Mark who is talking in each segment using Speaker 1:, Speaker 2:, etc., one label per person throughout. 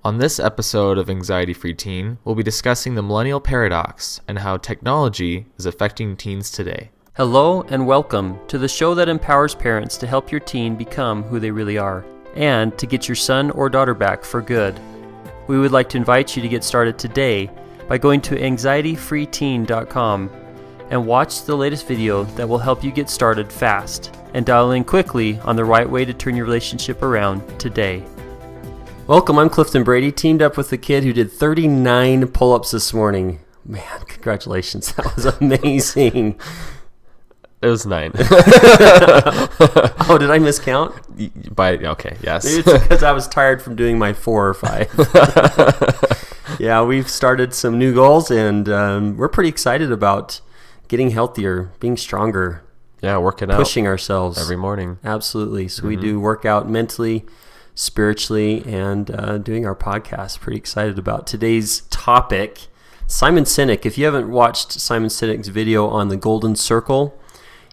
Speaker 1: On this episode of Anxiety Free Teen, we'll be discussing the Millennial paradox and how technology is affecting teens today.
Speaker 2: Hello and welcome to the show that empowers parents to help your teen become who they really are and to get your son or daughter back for good. We would like to invite you to get started today by going to anxietyfreeteen.com and watch the latest video that will help you get started fast and dial in quickly on the right way to turn your relationship around today. Welcome, I'm Clifton Brady, teamed up with the kid who did 39 pull-ups this morning. Man, congratulations, that was amazing.
Speaker 1: It was 9.
Speaker 2: Oh, did I miscount?
Speaker 1: Okay, yes.
Speaker 2: Maybe it's because I was tired from doing my 4 or 5. Yeah, we've started some new goals, and we're pretty excited about getting healthier, being stronger.
Speaker 1: Yeah, working out.
Speaker 2: Pushing ourselves.
Speaker 1: Every morning.
Speaker 2: Absolutely. So we do work out mentally, spiritually, and doing our podcast. Pretty excited about today's topic. Simon Sinek. If you haven't watched Simon Sinek's video on the Golden Circle,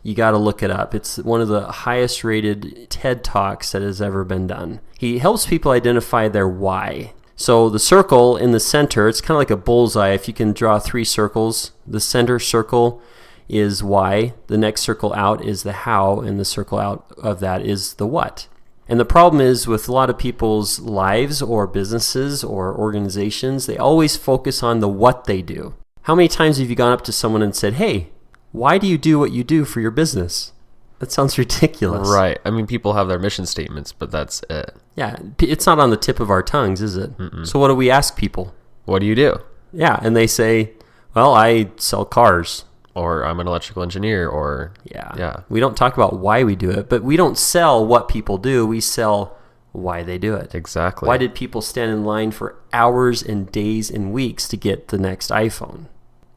Speaker 2: you got to look it up. It's one of the highest rated TED Talks that has ever been done. He helps people identify their why. So the circle in the center, it's kind of like a bullseye. If you can draw 3 circles, the center circle is why, the next circle out is the how, and the circle out of that is the what. And the problem is with a lot of people's lives or businesses or organizations, they always focus on the what they do. How many times have you gone up to someone and said, hey, why do you do what you do for your business? That sounds ridiculous.
Speaker 1: Right. I mean, people have their mission statements, but that's it.
Speaker 2: Yeah, it's not on the tip of our tongues, is it? Mm-mm. So what do we ask people?
Speaker 1: What do you do?
Speaker 2: Yeah, and they say, well, I sell cars.
Speaker 1: Or I'm an electrical engineer, or...
Speaker 2: Yeah. We don't talk about why we do it, but we don't sell what people do. We sell why they do it.
Speaker 1: Exactly.
Speaker 2: Why did people stand in line for hours and days and weeks to get the next iPhone?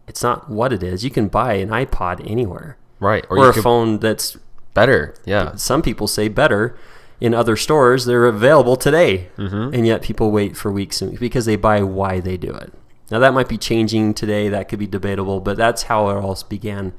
Speaker 2: It's not what it is. You can buy an iPod anywhere.
Speaker 1: Right.
Speaker 2: Or a phone that's...
Speaker 1: better, yeah.
Speaker 2: Some people say better. In other stores, they're available today.
Speaker 1: Mm-hmm.
Speaker 2: And yet people wait for weeks because they buy why they do it. Now, that might be changing today. That could be debatable, but that's how it all began.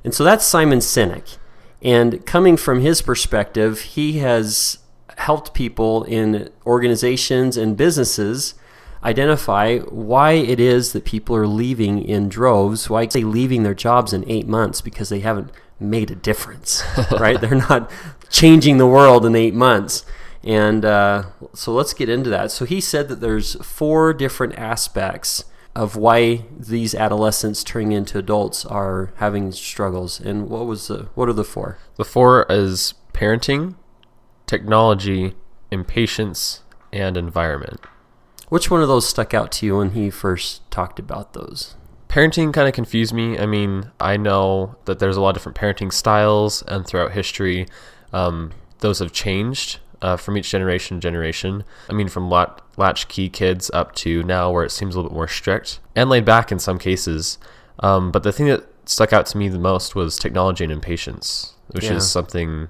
Speaker 2: And so that's Simon Sinek. And coming from his perspective, he has helped people in organizations and businesses identify why it is that people are leaving in droves, why they're leaving their jobs in 8 months because they haven't made a difference, right? They're not changing the world in 8 months. And so let's get into that. So he said that there's 4 different aspects of why these adolescents turning into adults are having struggles. And what are the 4?
Speaker 1: The 4 is parenting, technology, impatience, and environment.
Speaker 2: Which one of those stuck out to you when he first talked about those?
Speaker 1: Parenting kind of confused me. I mean, I know that there's a lot of different parenting styles, and throughout history, those have changed from each generation. I mean, from latchkey kids up to now where it seems a little bit more strict and laid back in some cases. But the thing that stuck out to me the most was technology and impatience, which is something,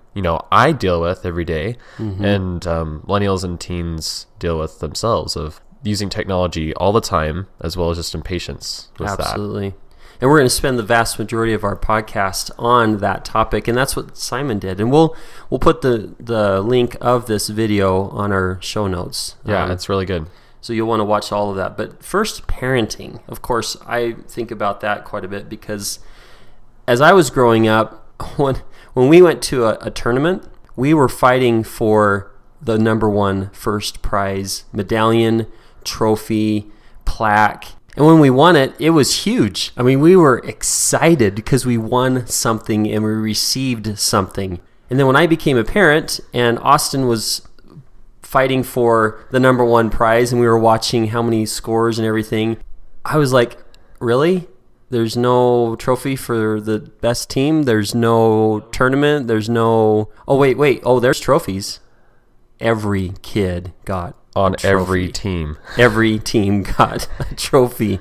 Speaker 1: I deal with every day, and millennials and teens deal with themselves, of using technology all the time, as well as just impatience with that.
Speaker 2: Absolutely. And we're going to spend the vast majority of our podcast on that topic, and that's what Simon did. And we'll put the link of this video on our show notes.
Speaker 1: Yeah, it's really good.
Speaker 2: So you'll want to watch all of that. But first, parenting. Of course, I think about that quite a bit because as I was growing up, when we went to a tournament, we were fighting for the number 1 first prize medallion, trophy, plaque. And when we won it, it was huge. I mean, we were excited because we won something and we received something. And then when I became a parent and Austin was fighting for the number 1 prize and we were watching how many scores and everything, I was like, really? There's no trophy for the best team? There's no tournament? There's no... Oh, wait. Oh, there's trophies. Every kid got
Speaker 1: on every team.
Speaker 2: Every team got a trophy.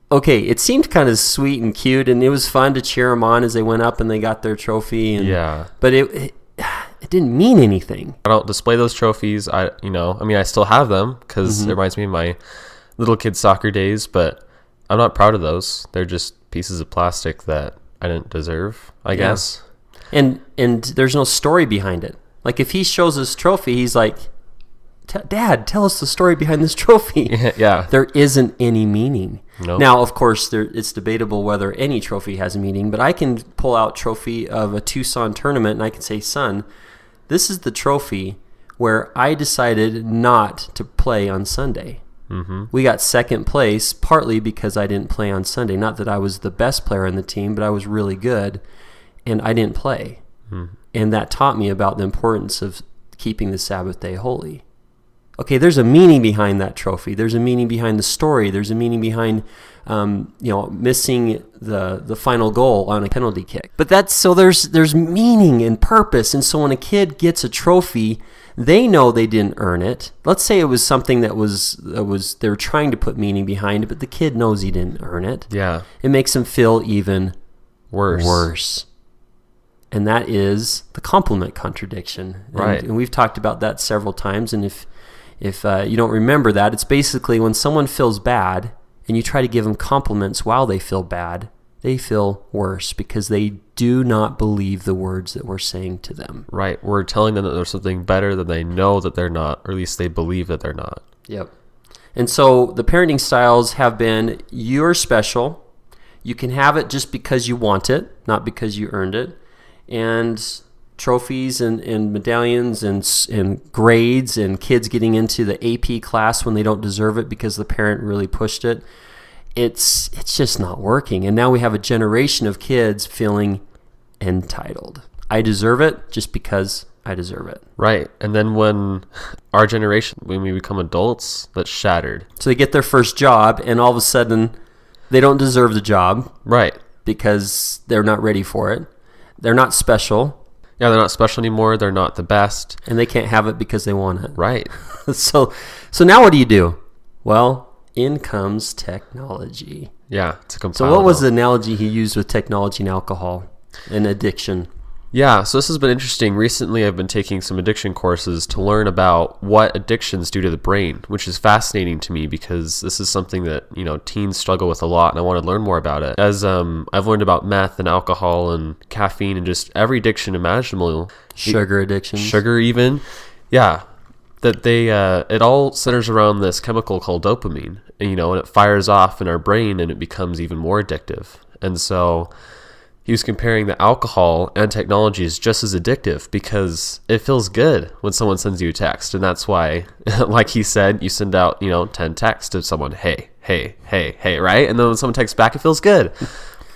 Speaker 2: Okay, it seemed kind of sweet and cute, and it was fun to cheer them on as they went up and they got their trophy. And,
Speaker 1: yeah.
Speaker 2: But it didn't mean anything.
Speaker 1: I don't display those trophies. I still have them because it reminds me of my little kid soccer days, but I'm not proud of those. They're just pieces of plastic that I didn't deserve, I guess.
Speaker 2: And there's no story behind it. Like if he shows his trophy, he's like, Dad, tell us the story behind this trophy.
Speaker 1: Yeah.
Speaker 2: There isn't any meaning.
Speaker 1: Nope.
Speaker 2: Now, of course, it's debatable whether any trophy has a meaning, but I can pull out trophy of a Tucson tournament and I can say, son, this is the trophy where I decided not to play on Sunday.
Speaker 1: Mm-hmm.
Speaker 2: We got second place partly because I didn't play on Sunday. Not that I was the best player on the team, but I was really good, and I didn't play.
Speaker 1: Mm.
Speaker 2: And that taught me about the importance of keeping the Sabbath day holy. Okay, there's a meaning behind that trophy. There's a meaning behind the story. There's a meaning behind, missing the final goal on a penalty kick. But there's meaning and purpose. And so when a kid gets a trophy, they know they didn't earn it. Let's say it was something that was they were trying to put meaning behind it, but the kid knows he didn't earn it.
Speaker 1: Yeah.
Speaker 2: It makes them feel even
Speaker 1: worse.
Speaker 2: And that is the complement contradiction.
Speaker 1: Right.
Speaker 2: And we've talked about that several times. And if you don't remember that, it's basically when someone feels bad and you try to give them compliments while they feel bad, they feel worse because they do not believe the words that we're saying to them.
Speaker 1: Right. We're telling them that there's something better than they know that they're not, or at least they believe that they're not.
Speaker 2: Yep. And so the parenting styles have been, you're special. You can have it just because you want it, not because you earned it. And trophies and medallions and grades and kids getting into the AP class when they don't deserve it because the parent really pushed it. It's just not working. And now we have a generation of kids feeling entitled. I deserve it just because I deserve it.
Speaker 1: Right. And then when our generation, when we become adults, that's shattered.
Speaker 2: So they get their first job and all of a sudden they don't deserve the job.
Speaker 1: Right.
Speaker 2: Because they're not ready for it. They're not special.
Speaker 1: Yeah, they're not special anymore. They're not the best.
Speaker 2: And they can't have it because they want it.
Speaker 1: Right.
Speaker 2: So now what do? Well, in comes technology.
Speaker 1: Yeah, to compile.
Speaker 2: So what was the analogy he used with technology and alcohol and addiction?
Speaker 1: Yeah, so this has been interesting. Recently, I've been taking some addiction courses to learn about what addictions do to the brain, which is fascinating to me because this is something that, teens struggle with a lot, and I want to learn more about it. As I've learned about meth and alcohol and caffeine and just every addiction imaginable.
Speaker 2: Sugar addiction.
Speaker 1: Sugar even. Yeah. That it all centers around this chemical called dopamine, and it fires off in our brain and it becomes even more addictive. And so he was comparing the alcohol and technology is just as addictive because it feels good when someone sends you a text. And that's why, like he said, you send out, 10 texts to someone, hey, right? And then when someone texts back, it feels good.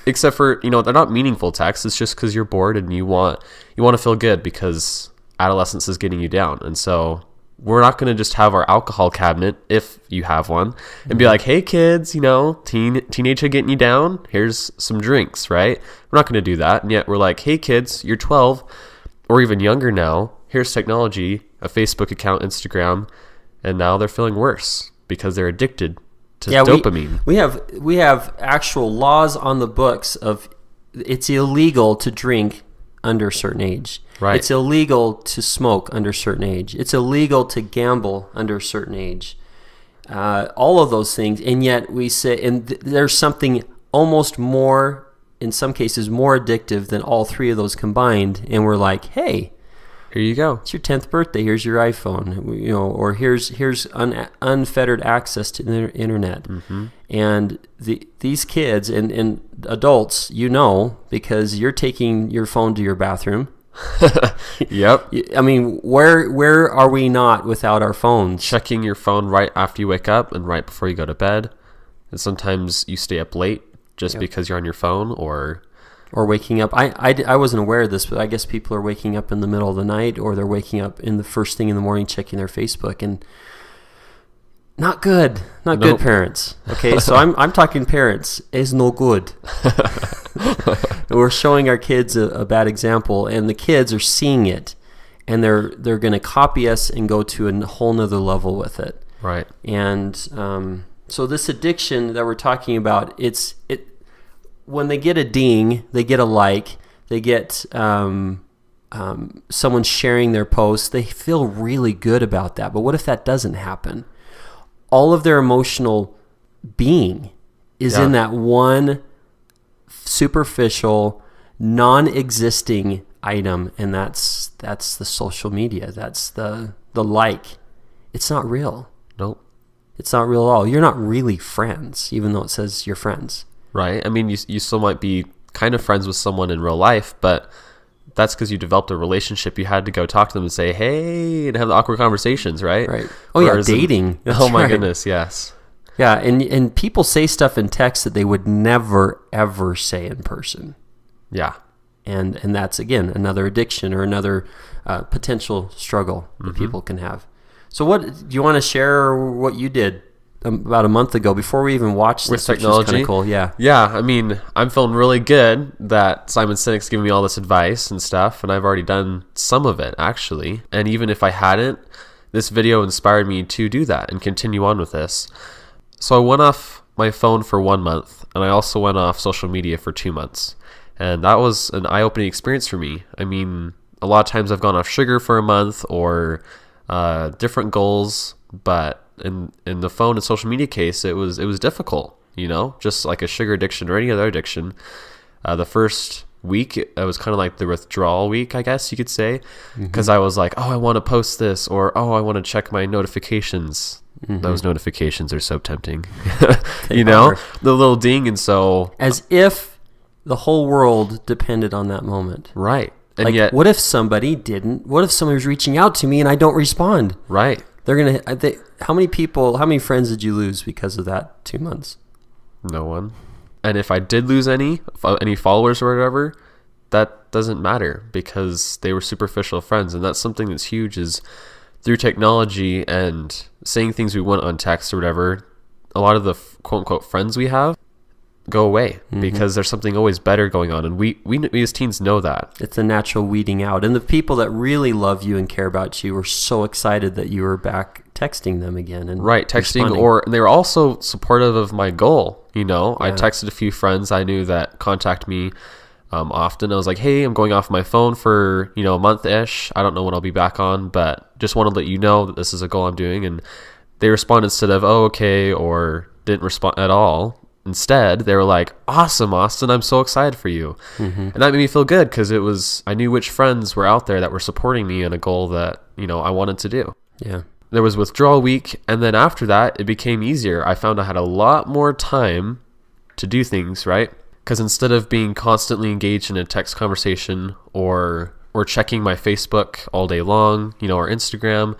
Speaker 1: Except for, they're not meaningful texts. It's just because you're bored and you want to feel good because adolescence is getting you down. And so we're not going to just have our alcohol cabinet, if you have one, and be like, hey kids, teenager getting you down, here's some drinks, right? We're not going to do that. And yet we're like, hey kids, you're 12 or even younger now, here's technology, a Facebook account, Instagram, and now they're feeling worse because they're addicted to dopamine.
Speaker 2: We have actual laws on the books of it's illegal to drink under a certain age.
Speaker 1: Right.
Speaker 2: It's illegal to smoke under a certain age. It's illegal to gamble under a certain age. All of those things, and yet we say, and there's something almost more, in some cases, more addictive than all three of those combined. And we're like, hey,
Speaker 1: here you go.
Speaker 2: It's your 10th birthday. Here's your iPhone. Or here's unfettered access to the internet. Mm-hmm. And these kids and adults, because you're taking your phone to your bathroom.
Speaker 1: Yep.
Speaker 2: I mean, where are we not without our phones?
Speaker 1: Checking your phone right after you wake up and right before you go to bed. And sometimes you stay up late just because you're on your phone or
Speaker 2: waking up. I wasn't aware of this, but I guess people are waking up in the middle of the night or they're waking up in the first thing in the morning checking their Facebook, and not good. Not good parents. Okay, so I'm talking parents. It's no good. We're showing our kids a bad example, and the kids are seeing it, and they're going to copy us and go to a whole nother level with it.
Speaker 1: Right.
Speaker 2: And so this addiction that we're talking about, when they get a ding, they get a like, they get someone sharing their post, they feel really good about that. But what if that doesn't happen? All of their emotional being is in that one superficial, non-existing item, and that's the social media. That's the like. it's not real.
Speaker 1: Nope.
Speaker 2: It's not real at all. You're not really friends, even though it says you're friends.
Speaker 1: Right. I mean, you still might be kind of friends with someone in real life, but that's because you developed a relationship. You had to go talk to them and say, hey, and have the awkward conversations, right?
Speaker 2: Right. Oh, Whereas dating.
Speaker 1: Oh, my goodness, yes.
Speaker 2: Yeah, and people say stuff in text that they would never, ever say in person.
Speaker 1: Yeah.
Speaker 2: And that's, again, another addiction or another potential struggle that people can have. So what do you want to share what you did about a month ago before we even watched this,
Speaker 1: with technology?
Speaker 2: Which is kind of cool.
Speaker 1: Yeah, I mean, I'm feeling really good that Simon Sinek's giving me all this advice and stuff, and I've already done some of it, actually. And even if I hadn't, this video inspired me to do that and continue on with this. So I went off my phone for 1 month, and I also went off social media for 2 months. And that was an eye-opening experience for me. I mean, a lot of times I've gone off sugar for a month or different goals, but in the phone and social media case, it was difficult, just like a sugar addiction or any other addiction. The first week, it was kind of like the withdrawal week, I guess you could say, because I was like, oh, I want to post this, or oh, I want to check my notifications. Those notifications are so tempting, the little ding. And so
Speaker 2: as if the whole world depended on that moment.
Speaker 1: Right. And
Speaker 2: like,
Speaker 1: yet,
Speaker 2: what if somebody was reaching out to me and I don't respond?
Speaker 1: Right.
Speaker 2: How many friends did you lose because of that 2 months?
Speaker 1: No one. And if I did lose any followers or whatever, that doesn't matter because they were superficial friends. And that's something that's huge is through technology and saying things we want on text or whatever, a lot of the quote unquote friends we have go away because there's something always better going on. And we as teens know that.
Speaker 2: It's a natural weeding out. And the people that really love you and care about you were so excited that you were back texting them again. And
Speaker 1: right, texting,
Speaker 2: responding.
Speaker 1: and they were also supportive of my goal. I texted a few friends I knew that contact me often. I was like, hey, I'm going off my phone for, a month-ish. I don't know when I'll be back on, but just want to let you know that this is a goal I'm doing. And they responded instead of, oh, okay, or didn't respond at all. Instead, they were like, awesome, Austin, I'm so excited for you. And that made me feel good because I knew which friends were out there that were supporting me in a goal that, I wanted to do.
Speaker 2: Yeah.
Speaker 1: There was withdrawal week, and then after that, it became easier. I found I had a lot more time to do things, right? Because instead of being constantly engaged in a text conversation or checking my Facebook all day long, or Instagram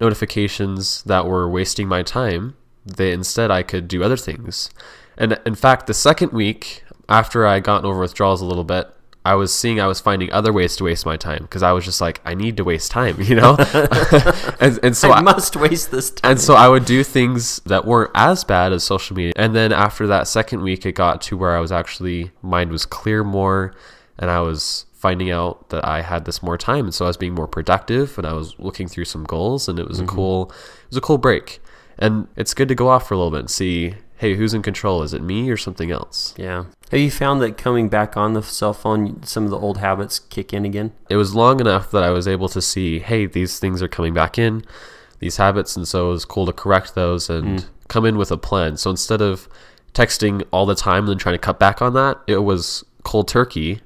Speaker 1: notifications that were wasting my time, instead I could do other things. And in fact, the second week after I gotten over withdrawals a little bit, I was finding other ways to waste my time because I was just like, I need to waste time, and so
Speaker 2: I must waste this time.
Speaker 1: And so I would do things that weren't as bad as social media. And then after that second week, it got to where I was mind was clear more, and I was finding out that I had this more time, and so I was being more productive, and I was looking through some goals, and it was a cool break. And it's good to go off for a little bit and see, hey, who's in control? Is it me or something else?
Speaker 2: Yeah. Have you found that coming back on the cell phone, some of the old habits kick in again?
Speaker 1: It was long enough that I was able to see, hey, these things are coming back in, these habits, and so it was cool to correct those and come in with a plan. So instead of texting all the time and then trying to cut back on that, it was cold turkey,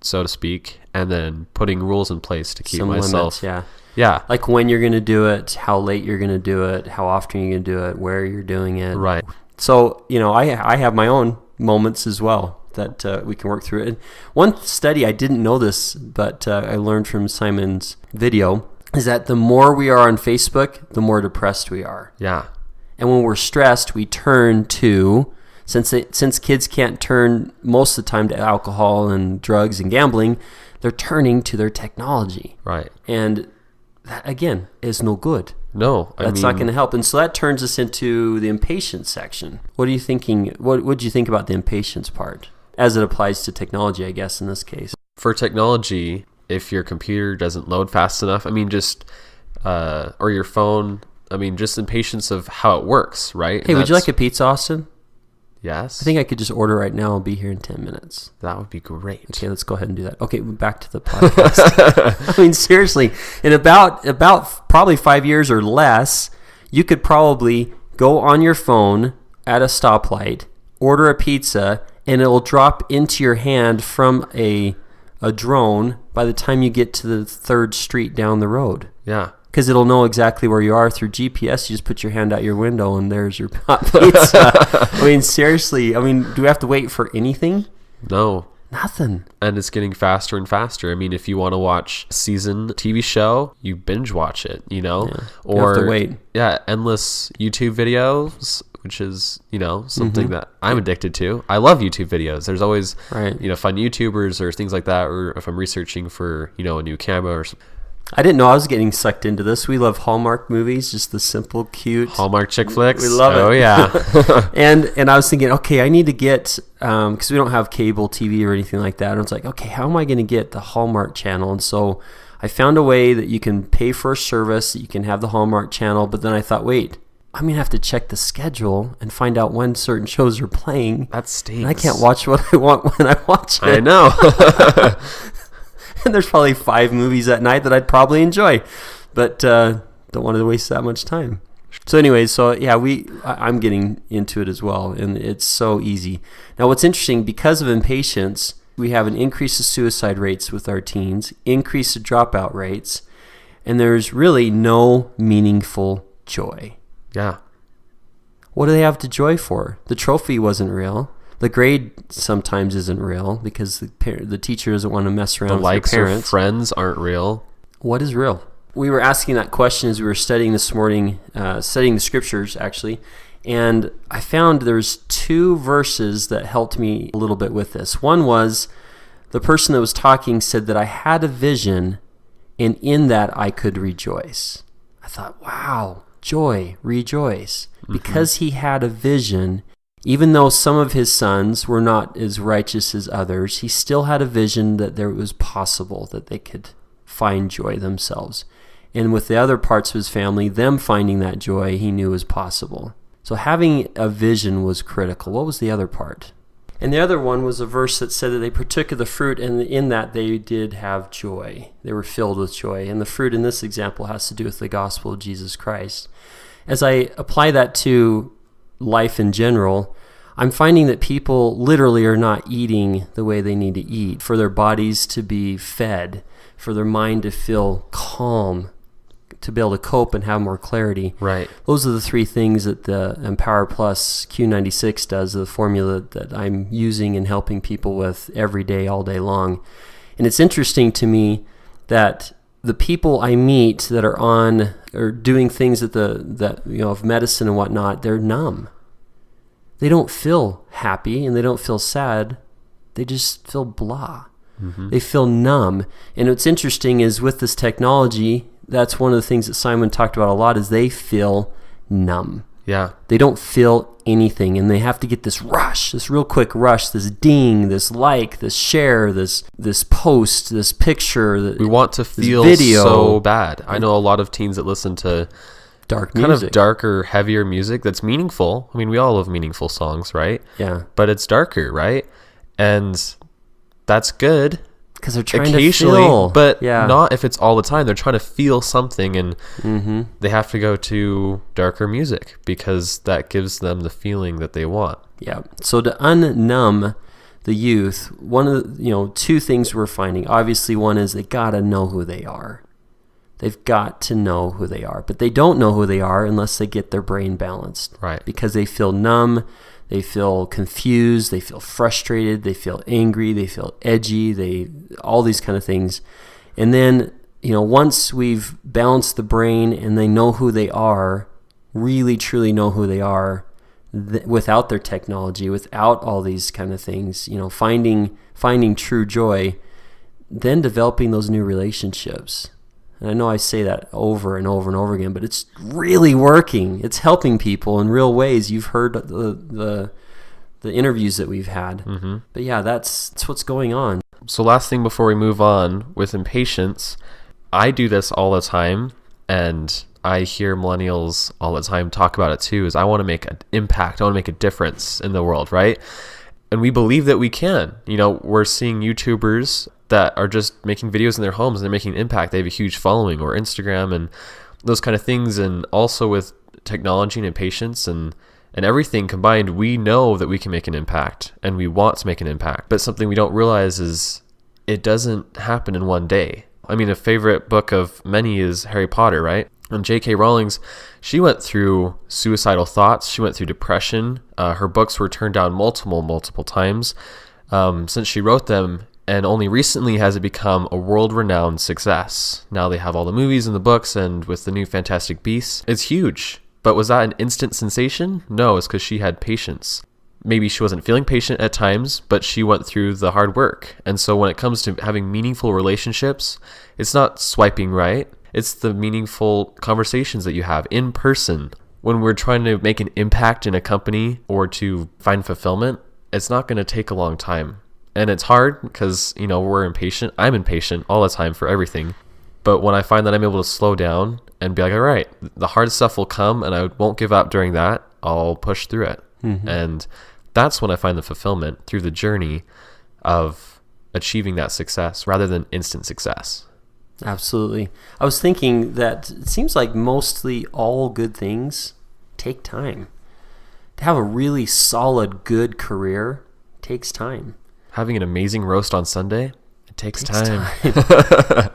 Speaker 1: so to speak, and then putting rules in place to keep
Speaker 2: some
Speaker 1: myself.
Speaker 2: Limits, yeah.
Speaker 1: Yeah.
Speaker 2: Like when you're going to do it, how late you're going to do it, how often you're going to do it, where you're doing it.
Speaker 1: Right.
Speaker 2: So, I have my own moments as well that we can work through it. And one study, I didn't know this, but I learned from Simon's video, is that the more we are on Facebook, the more depressed we are.
Speaker 1: Yeah.
Speaker 2: And when we're stressed, we turn to, since kids can't turn most of the time to alcohol and drugs and gambling, they're turning to their technology.
Speaker 1: Right.
Speaker 2: And that, again, is no good.
Speaker 1: No,
Speaker 2: that's not going to help. And so that turns us into the impatience section. What are you thinking? What do you think about the impatience part as it applies to technology, I guess, in this case?
Speaker 1: For technology, if your computer doesn't load fast enough, or your phone, just impatience of how it works, right?
Speaker 2: Hey, would you like a pizza, Austin?
Speaker 1: Yes.
Speaker 2: I think I could just order right now. I'll be here in 10 minutes.
Speaker 1: That would be great.
Speaker 2: Okay, let's go ahead and do that. Okay, back to the podcast. Seriously, in about probably 5 years or less, you could probably go on your phone at a stoplight, order a pizza, and it will drop into your hand from a drone by the time you get to the third street down the road.
Speaker 1: Yeah.
Speaker 2: because it'll know exactly where you are through GPS. You just put your hand out your window and there's your hot pizza. I mean, seriously. I mean, do we have to wait for anything?
Speaker 1: No.
Speaker 2: Nothing.
Speaker 1: And it's getting faster and faster. I mean, if you want to watch a season TV show, you binge watch it, you know?
Speaker 2: Yeah,
Speaker 1: or
Speaker 2: you have to wait.
Speaker 1: Yeah, endless YouTube videos, which is, you know, something that I'm addicted to. I love YouTube videos. There's always, you know, fun YouTubers or things like that, or if I'm researching for, you know, a new camera or something.
Speaker 2: I didn't know I was getting sucked into this. We love Hallmark movies, just the simple, cute
Speaker 1: Hallmark chick flicks.
Speaker 2: We love it.
Speaker 1: Oh yeah.
Speaker 2: and I was thinking, okay, I need to get because we don't have cable TV or anything like that. And I was like, okay, how am I going to get the Hallmark channel? And so I found a way that you can pay for a service, that you can have the Hallmark channel. But then I thought, wait, I'm going to have to check the schedule and find out when certain shows are playing.
Speaker 1: That stinks.
Speaker 2: And I can't watch what I want when I watch it.
Speaker 1: I know.
Speaker 2: And there's probably 5 movies that night that I'd probably enjoy, but don't want to waste that much time. So anyways, I'm getting into it as well, and it's so easy. Now what's interesting, because of impatience, we have an increase of suicide rates with our teens, increase of dropout rates, and there's really no meaningful joy.
Speaker 1: Yeah.
Speaker 2: What do they have to joy for? The trophy wasn't real. The grade sometimes isn't real because the teacher doesn't want to mess around with their parents. The likes
Speaker 1: of friends aren't real.
Speaker 2: What is real? We were asking that question as we were studying this morning, studying the scriptures actually, and I found there's 2 verses that helped me a little bit with this. One was the person that was talking said that I had a vision, and in that I could rejoice. I thought, wow, joy, rejoice. Because he had a vision, even though some of his sons were not as righteous as others, he still had a vision that there was possible that they could find joy themselves. And with the other parts of his family, them finding that joy, he knew was possible. So having a vision was critical. What was the other part? And the other one was a verse that said that they partook of the fruit, and in that they did have joy. They were filled with joy. And the fruit in this example has to do with the gospel of Jesus Christ. As I apply that to life in general, I'm finding that people literally are not eating the way they need to eat for their bodies to be fed, for their mind to feel calm, to be able to cope and have more clarity.
Speaker 1: Right.
Speaker 2: Those are the 3 things that the Empower Plus Q96 does, the formula that I'm using and helping people with every day, all day long. And it's interesting to me that the people I meet that are on or doing things of medicine and whatnot, they're numb. They don't feel happy and they don't feel sad. They just feel blah. They feel numb. And what's interesting is with this technology, that's one of the things that Simon talked about a lot, is they feel numb.
Speaker 1: Yeah.
Speaker 2: They don't feel anything, and they have to get this rush, this real quick rush, this ding, this like, this share, this post, this picture.
Speaker 1: We want to feel video so bad. I know a lot of teens that listen to
Speaker 2: dark
Speaker 1: kind
Speaker 2: music.
Speaker 1: Of darker, heavier music that's meaningful. I mean, we all love meaningful songs, right?
Speaker 2: Yeah.
Speaker 1: But it's darker, right? And that's good.
Speaker 2: Because they're trying
Speaker 1: occasionally,
Speaker 2: to feel.
Speaker 1: But not if it's all the time. They're trying to feel something, and they have to go to darker music because that gives them the feeling that they want.
Speaker 2: Yeah. So to unnumb the youth, one of the, 2 things we're finding. Obviously, one is they gotta know who they are. They've got to know who they are, but they don't know who they are unless they get their brain balanced.
Speaker 1: Right.
Speaker 2: Because they feel numb. They feel confused, they feel frustrated, they feel angry, they feel edgy, all these kind of things. And then, once we've balanced the brain and they know who they are, really truly know who they are, without their technology, without all these kind of things, finding true joy, then developing those new relationships. And I know I say that over and over and over again, but it's really working. It's helping people in real ways. You've heard the interviews that we've had. But yeah, that's what's going on.
Speaker 1: So last thing before we move on, with impatience, I do this all the time, and I hear millennials all the time talk about it too, is I want to make an impact. I want to make a difference in the world, right? And we believe that we can. We're seeing YouTubers that are just making videos in their homes and they're making an impact. They have a huge following, or Instagram and those kind of things. And also with technology and impatience and everything combined, we know that we can make an impact and we want to make an impact. But something we don't realize is it doesn't happen in one day. I mean, a favorite book of many is Harry Potter, right? And J.K. Rowling's, she went through suicidal thoughts. She went through depression. Her books were turned down multiple times since she wrote them. And only recently has it become a world-renowned success. Now they have all the movies and the books, and with the new Fantastic Beasts, it's huge. But was that an instant sensation? No, it's because she had patience. Maybe she wasn't feeling patient at times, but she went through the hard work. And so when it comes to having meaningful relationships, it's not swiping right. It's the meaningful conversations that you have in person. When we're trying to make an impact in a company or to find fulfillment, it's not going to take a long time. And it's hard because, we're impatient. I'm impatient all the time for everything. But when I find that I'm able to slow down and be like, all right, the hard stuff will come and I won't give up during that, I'll push through it. Mm-hmm. And that's when I find the fulfillment through the journey of achieving that success rather than instant success.
Speaker 2: Absolutely. I was thinking that it seems like mostly all good things take time. To have a really solid, good career takes time.
Speaker 1: Having an amazing roast on Sunday, it takes time.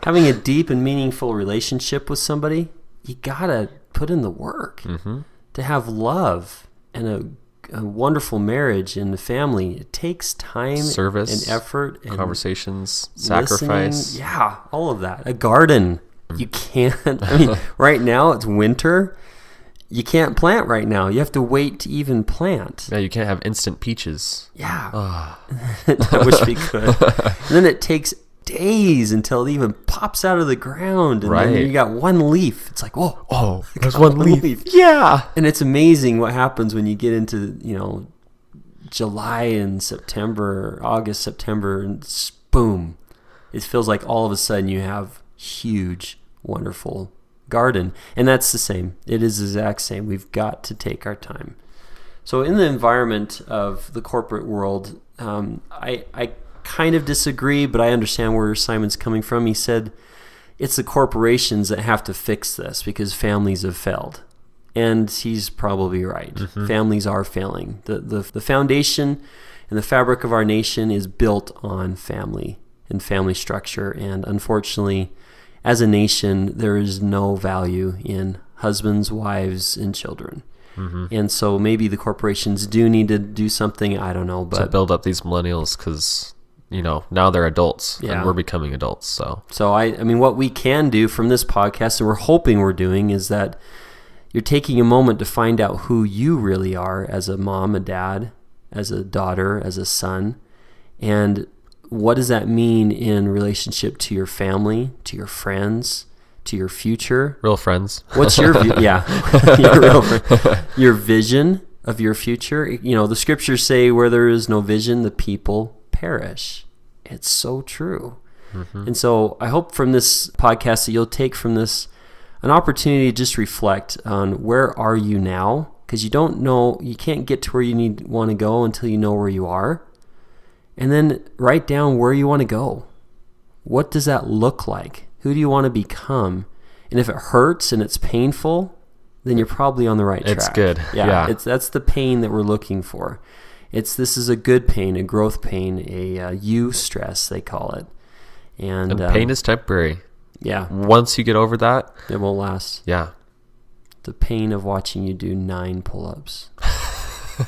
Speaker 2: Having a deep and meaningful relationship with somebody, you gotta put in the work. Mm-hmm. To have love and a wonderful marriage and the family, it takes time,
Speaker 1: service,
Speaker 2: and effort, and
Speaker 1: conversations, sacrifice.
Speaker 2: Yeah, all of that. A garden, you can't. I mean, right now it's winter. You can't plant right now. You have to wait to even plant.
Speaker 1: Yeah, you can't have instant peaches.
Speaker 2: Yeah. I wish we could. And then it takes days until it even pops out of the ground. And then you got one leaf. It's like, whoa,
Speaker 1: there's one leaf. Yeah.
Speaker 2: And it's amazing what happens when you get into, July and September, August, September, and boom. It feels like all of a sudden you have huge, wonderful garden. And that's the same. It is the exact same. We've got to take our time. So in the environment of the corporate world, I kind of disagree, but I understand where Simon's coming from. He said it's the corporations that have to fix this because families have failed. And he's probably right. Mm-hmm. Families are failing. The foundation and the fabric of our nation is built on family and family structure. And unfortunately, as a nation, there is no value in husbands, wives, and children. Mm-hmm. And so maybe the corporations do need to do something. I don't know. But
Speaker 1: to build up these millennials because, now they're adults and we're becoming adults. So
Speaker 2: I mean, what we can do from this podcast, and we're hoping we're doing, is that you're taking a moment to find out who you really are as a mom, a dad, as a daughter, as a son, and what does that mean in relationship to your family, to your friends, to your future?
Speaker 1: Real friends.
Speaker 2: What's your your vision of your future? The scriptures say where there is no vision, the people perish. It's so true. Mm-hmm. And so I hope from this podcast that you'll take from this an opportunity to just reflect on where are you now? Because you don't know, you can't get to where you want to go until you know where you are. And then write down where you want to go. What does that look like? Who do you want to become? And if it hurts and it's painful, then you're probably on the right track.
Speaker 1: It's good.
Speaker 2: Yeah. That's the pain that we're looking for. This is a good pain, a growth pain, a eustress, they call it. And
Speaker 1: pain is temporary.
Speaker 2: Yeah.
Speaker 1: Once you get over that,
Speaker 2: it won't last.
Speaker 1: Yeah.
Speaker 2: The pain of watching you do 9 pull-ups.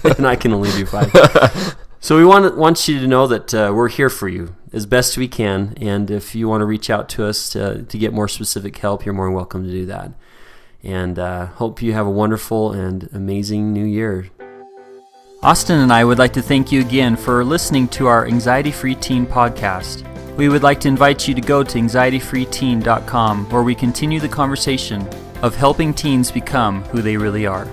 Speaker 2: And I can only do 5. So we want you to know that we're here for you as best we can, and if you want to reach out to us to get more specific help, you're more than welcome to do that. And hope you have a wonderful and amazing new year.
Speaker 3: Austin and I would like to thank you again for listening to our Anxiety Free Teen podcast. We would like to invite you to go to anxietyfreeteen.com, where we continue the conversation of helping teens become who they really are.